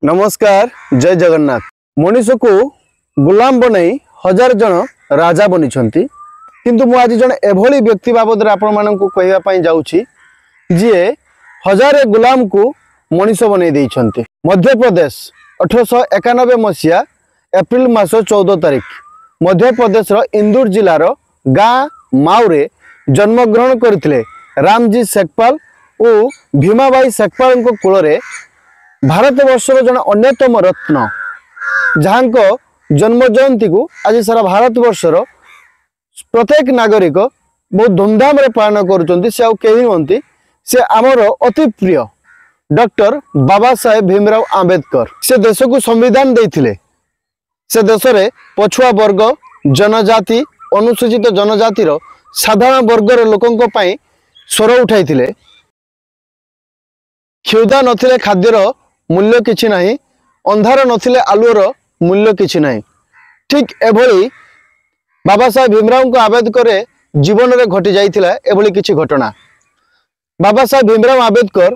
नमस्कार जय जगन्नाथ। मनीष को गुलाम बनई हजार जन राजा बनी किंतु मु आज जन एभली व्यक्ति बाबद आपण मानक कहवाई जाऊँगी जी हजारे गुलाम को मनीष बनई देइछन्ति। मध्य प्रदेश 1891 मसीहा एप्रिल मास 14 तारिख मध्य प्रदेश इंदूर जिलार गाँ माउरे जन्मग्रहण करथिले रामजी शेखपाल और भीमाबाई शेखपाल कूल भारत वर्षर जन अन्यतम रत्न जहाँ जन्म जयंती को आज सारा भारत वर्षर प्रत्येक नागरिक बहुत धूमधाम रे पालन करुँच। से कहीं हमें से आमर अति प्रिय डॉक्टर बाबा साहेब भीमराव आंबेडकर। से देश को संविधान देथिले। से देश में पछुआ वर्ग जनजाति अनुसूचित जनजातिर साधारण वर्गर लोकों पाई स्वर उठाइथिले। क्षुधा नथिले खाद्यर मूल्य किछि नाही, अंधार नथिले आलुर मूल्य किछि नाही। ठीक एभली बाबा साहेब भीमराव आंबेडकर जीवन में घटी जाइथिला एभली किछि घटना। बाबा साहेब भीमराव आंबेडकर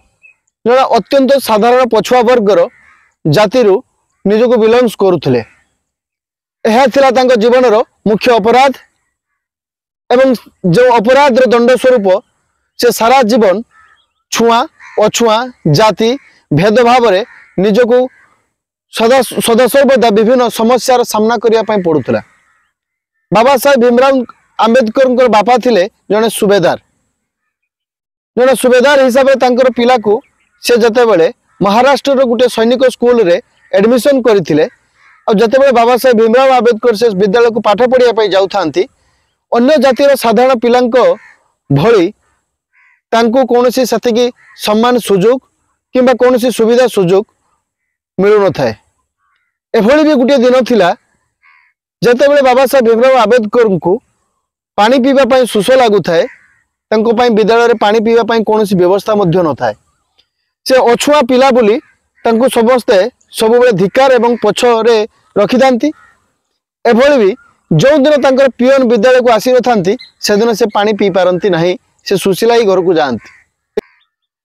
जन अत्यंत साधारण पछुआ वर्गर जातिरु निजको बिलोंग्स करुथिले। एहा थिला तांको जीवनर मुख्य अपराध एवं जो अपराध दंड स्वरूप से सारा जीवन छुआ अछुआ जाति भेदभाव निजको सदासर्वदा विभिन्न समस्यार सामना करिया पई पड़ुतला। बाबा साहेब भीमराव आंबेडकर बापा थिले जने सुबेदार हिसाब से तांकर पिला को से जते बेले महाराष्ट्र गोटे सैनिक स्कूल रे एडमिशन करथिले। और जते बेले बाबा साहेब भीमराव आंबेडकर से विद्यालय को पाठ पढ़िया पई जाउथांती अन्य जातिर साधारण पिलांको भली तांको कोनोसी सतिकी सम्मान सुजोग किंबा कोनोसी सुविधा सुजोग मिलु न थाए। एभली भी गोटे दिन थिला जते बेले बाबा साहेब भीमराव आंबेडकर को पानी पीवा पई सुस लागु थाए। तांको पई विद्यालय रे पानी पीवा पई कोनोसी व्यवस्था मध्य न थाए। से अछुआ पिला बोली तांको समस्ते सब बेले धिकार एवं पछरे रखि दांती। एभली भी जो दिन तांकर पियन विद्यालय को आसी नथांती से दिन से पानी पी पारंती नहीं, से सुशीलाई घर को जाती।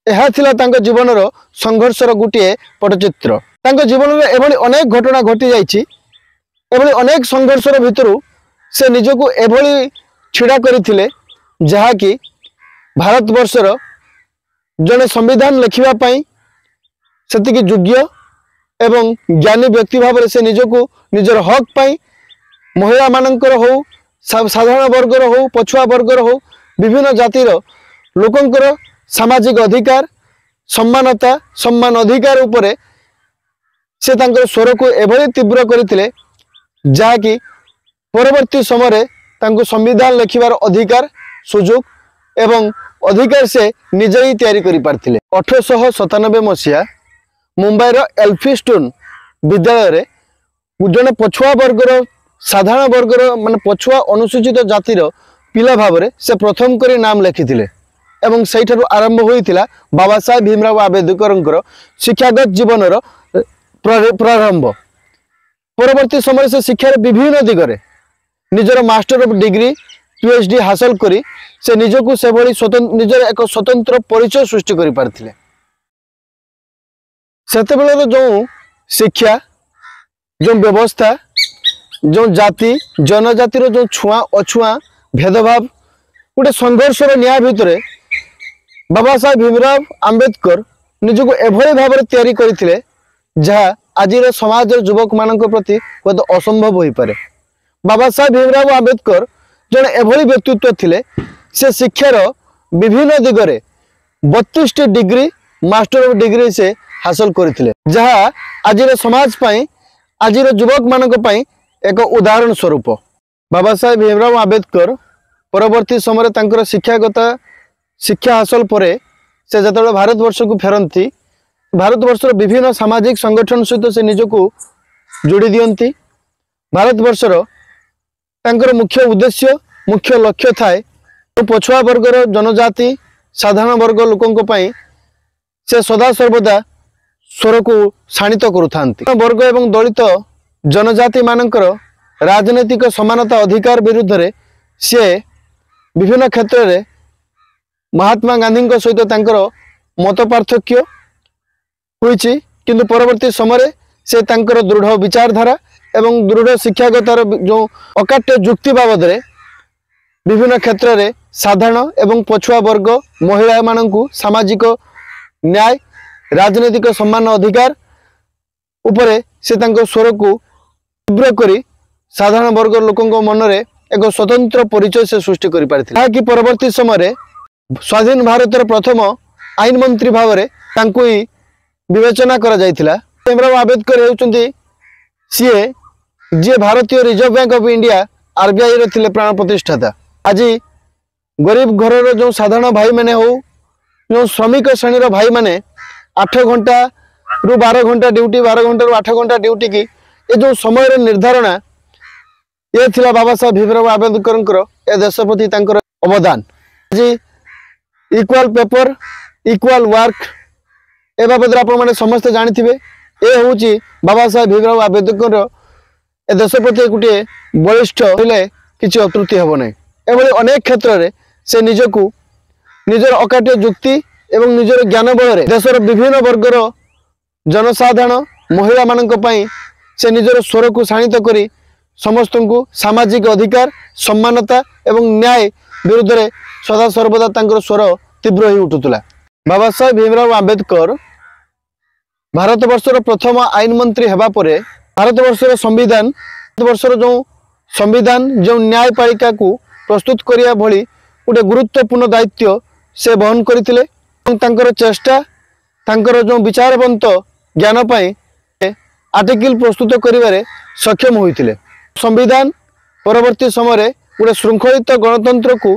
यह थिला तांको जीवनर संघर्षर गोटे पटचित्र। तांको जीवन में एभली अनेक घटना घटी जाइछि। एभली अनेक संघर्षर भितरु से निजको एभली छिड़ा करथिले जहा कि भारत वर्षर जने संविधान लिखिबा पई सेतिकी योग्य एवं ज्ञानी व्यक्ति भाव से निजको निजर हक पाई महिला मानकर हो साधारण वर्गर हो पछुआ वर्गर हो विभिन्न जातिर लोकंकर सामाजिक अधिकार सम्मानता सम्मान अधिकार उपरे से तांकर स्वर को एभली तीव्र करथिले जहा कि परवर्ती समय तांको संविधान लिखिबार अधिकार सुजोग एवं अधिकार से निजे ही तैयारी करि पारथिले। 1897 मसीहा मुंबईर एल्फिस्टोन विद्यालय रे जने पछुआ वर्गर साधारण वर्गर माने पछुआ अनुसूचित जातिर पिला भाव से प्रथम करी नाम लिखिथिले एवं सेठारु आरंभ होइथिला बाबा साहेब भीमराव आंबेडकर शिक्षागत जीवनर प्रारंभ। परवर्ती समय से शिक्षार विभिन्न दिगरे निजर मास्टर ऑफ डिग्री पीएचडी हासिल करी से निजको से भली निजर एक स्वतंत्र परिचय सृष्टि करि पारथिले। सेतेबेले जो शिक्षा जो व्यवस्था जो जाति जनजातिर जो छुआ अछुआ भेदभाव गोटे संघर्षर निया भितर बाबा साहेब भीमराव आंबेडकर निजको एभली भाव तैयारी करथिले जहाँ आज समाज युवक मान प्रति बहुत असंभव हो पारे। बाबा साहेब भीमराव आंबेडकर जड़े एभली व्यक्तित्व थिले से शिक्षार विभिन्न दिगरे 32 डिग्री मास्टर ऑफ डिग्री से हासिल करथिले जहाँ आज समाज पाई आज युवक मान एक उदाहरण स्वरूप। बाबा साहेब भीमराव आंबेडकर परवर्ती समय तांकर शिक्षा हासिल परे से जतबेले भारत वर्ष को फेरती भारत वर्षर विभिन्न सामाजिक संगठन सहित से निजको जोड़ी दियंती। भारत वर्षर तांकर मुख्य उद्देश्य मुख्य लक्ष्य थाए पछुआ वर्गर जनजाति साधारण वर्ग लोकों पाई से सदा सर्वदा स्वर को शाणित करुथांती। वर्ग एवं दलित जनजाति मानकर राजनैतिक समानता अधिकार विरुद्ध रे से विभिन्न क्षेत्र में महात्मा गांधी सहित तांकर मत पार्थक्य होइछि किंतु परवर्ती समय से तांकर दृढ़ विचारधारा एवं दृढ़ शिक्षागतार जो अकाट्य जुक्ति बाबद विभिन्न क्षेत्र में साधारण एवं पछुआ वर्ग महिला मानू सामाजिक न्याय राजनैतिक सम्मान अधिकार उपरे से स्वर को तीव्र करी साधारण वर्ग लोकों मन में एक स्वतंत्र परिचय से सृष्टि कर पारिथिले। परवर्ती समय स्वाधीन भारतर प्रथम आईन मंत्री भाव में ही विवेचना करा जायथिला। भीमराव आंबेडकर होउचंती सीए जे भारतीय reserve bank of India RBI रे थिले प्राण प्रतिष्ठाता। आज गरीब घर जो साधारण भाई मैंने हो जो श्रमिक श्रेणी भाई मैंने 8 घंटा रु 12 घंटा ड्यूटी 12 घंटा रु 8 घंटा ड्यूटी की ये जो समय निर्धारण ये थिला बाबा साहेब भीमराव आंबेडकर ए देश प्रति तांकर अवदान। आज इक्वाल पेपर इक्वाल वर्क ए बाबद आप समस्ते जानी ए हूँ बाबा साहेब भीमराव आंबेडकर ए देश प्रति गोटे बलिष्ठ किसी अत्रुटि हेब ना। एभली अनेक क्षेत्र में से निजक निजर अकाट्य जुक्ति एवं निजर ज्ञान बल देशर विभिन्न वर्गर जनसाधारण महिला मानी से निजर स्वर को शाणित कर समस्त को सामाजिक अधिकार सम्मानता एवं न्याय विरुद्ध में सदा सर्वदा तांकर स्वर तीव्र ही उठुला। बाबा साहेब भीमराव आंबेडकर भारत वर्षर प्रथम आईन मंत्री हेबा परे भारत वर्षर संविधान जो संविधान जो न्यायपालिका को प्रस्तुत करिया भली गोटे गुरुत्वपूर्ण दायित्व से बहन करथिले। तांकर चेष्टा तांकर जो विचारवंत ज्ञान पाई आर्टिकल प्रस्तुत करिवारे सक्षम होइथिले। संविधान परवर्ती समय गोटे श्रृंखलित गणतंत्र को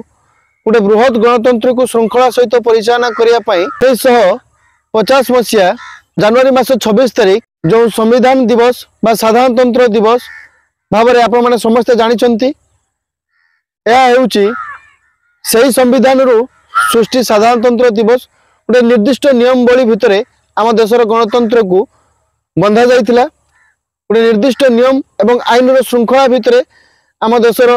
गोटे बृहत गणतंत्र को श्रृंखला सहित परिचालना करने 1950 मसीहा जनवरी मास 26 तारिख जो संविधान दिवस बा साधारणतंत्र दिवस भाव में आपण समस्ते जानी सही संविधान रु सृष्टि साधारणतंत्र दिवस गोटे निर्दिष्ट नियमावली भितर आम देशर गणतंत्र को बंधा जाइथिला। गोटे निर्दिष्ट नियम एवं आईन श्रृंखला भितर आम देशर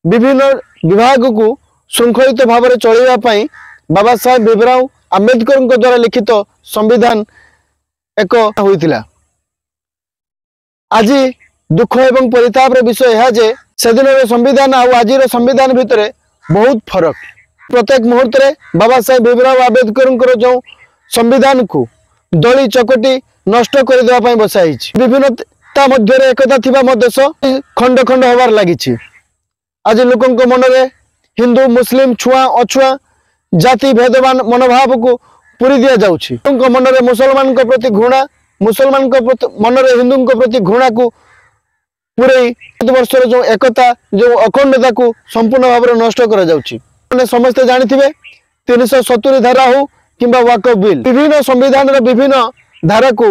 विभिन्न विभाग को श्रृंखलित भाव में चलवाई बाबा साहेब भीमराव आंबेडकर द्वारा लिखित संविधान एक होइथिला। आज दुख एवं परितापर विषय है जे से दिन संविधान आज संविधान भितर बहुत फरक। प्रत्येक मुहूर्त में बाबा साहेब भीमराव आंबेडकर जो संविधान को दली चकटी नष्ट करदे बसाई विभिन्नता मध्य एकता थिबा देश खंड खंड होबार लगी। आज लोकों मन में हिंदू मुस्लिम छुआ अछुआ जाति भेदवान मनोभाव को पूरी दि जाउछि। मन में मुसलमान प्रति घृणा मुसलमान मन में हिंदू प्रति घृणा को पूरे वर्षर जो एकता जो अखंडता को संपूर्ण भाव में नष्ट कर समस्ते जानी 370 धारा हो कि वाकफ बिल विभिन्न संविधान विभिन्न धारा को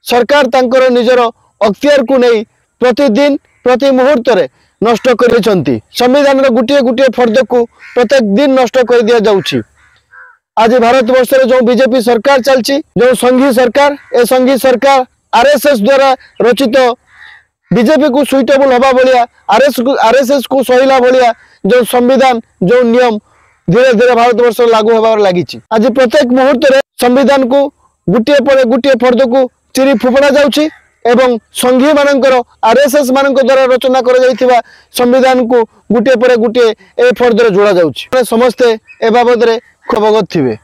सरकार तांकर निजर अख्तियार को नहीं प्रतिदिन प्रति मुहूर्त में नष्ट कर संविधान गोटे गोटे फर्द को प्रत्येक दिन नष्ट कर दि जाउछि। आज भारत वर्ष जो बीजेपी सरकार चलती जो संघी सरकार ए संघी सरकार आरएसएस द्वारा रचित बीजेपी को सुइटेबल हवा भाया आरएसएस को सहिला भाया जो संविधान जो नियम धीरे धीरे भारत वर्ष लागू होबार लगी। आज प्रत्येक मुहूर्त में संविधान को गुटिए पर गुटिए फर्द को चिरी फुपड़ा जाउछि एवं संघी मानकर आरएसएस मान द्वारा रचना कर संविधान को गुटिए पर गुटिए ए फर्द जोड़ा जाउछि। समस्ते ए बाबद रे अवगत थिबे।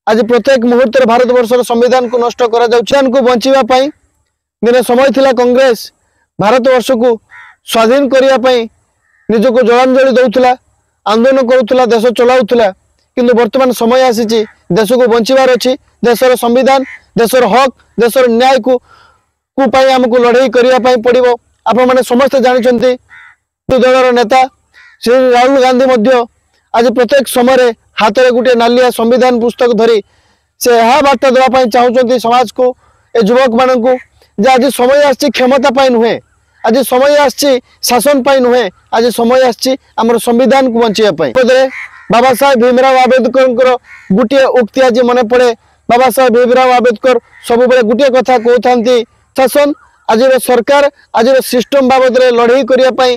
आज प्रत्येक मुहूर्त में भारत वर्षर संविधान को नष्ट करा जाउछि। को बंचिबा पई दिन समय थिला कांग्रेस भारत वर्ष को स्वाधीन करिया पई निजको जलांजलि दउथला आंदोलन करुथला देश चलाउथला किंतु वर्तमान समय आसीची देश को बंचिबार अछि। देशर संविधान देशर हक देशर न्याय को पाई हमको लड़ाई करिया पई पड़िबो। आपण माने समस्त जानिछन्ती दलर नेता श्री राहुल गांधी मध्य आज प्रत्येक समय हाथ में गोटे नालिया संविधान पुस्तक धरी से यह बार्ता देवाई चाहते समाज को ए युवक मान को आज समय आछि क्षमता पाई नुहे आज समय आछि शासन पाई नुहे आज समय आछि आमर संविधान को बचाई। बाबा साहेब भीमराव आंबेडकर गोटे उक्ति आज मन पड़े। बाबा साहेब भीमराव आंबेडकर सब गोटे कथा कहते शासन आज सरकार आज सिस्टम बाबद लड़ाई करने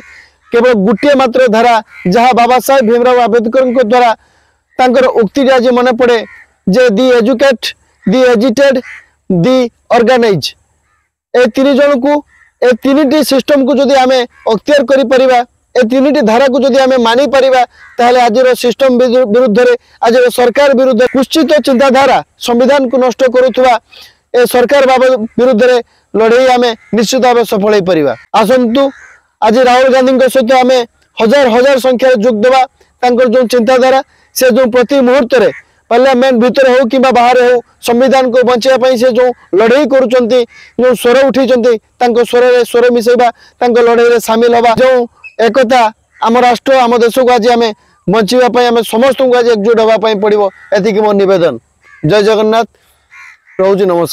केवल गोटे मात्र धारा जहाँ बाबा साहेब भीमराव आंबेडकर द्वारा तांकर उक्ति आज मन पड़े जे दी एजुकेट दी एजुटेड दी ऑर्गेनाइज ए तीन जन को ए तीन सिस्टम को जदि आमे अख्तियार करि परिबा ए तीन धारा को जदि आमे मानि परिबा ताहले आजिर सिस्टम विरुद्ध रे आजिर सरकार विरुद्ध कुश्चित चिंताधारा संविधान को नष्ट करुवा ए सरकार बाबद विरुद्ध रे लड़ाई आमे निश्चित भाव सफल परिबा। आसंतु आज राहुल गांधी सहित आमे हजार हजार संख्या जोग देवा तांकर जो चिंताधारा से जो प्रति मुहूर्त रे पार्लियामेंट भितर हो कि बाहर हो संविधान को बचाई से जो लड़ाई करुचंती जो स्वर उठी स्वर मिसेबा लड़ाई रे शामिल हवा जो एकता आम राष्ट्र आम देश को आज आम बचाई आम समस्त को आज एकजुट होगा पड़ो एति मोर निवेदन। जय जगन्नाथ। रोज नमस्कार।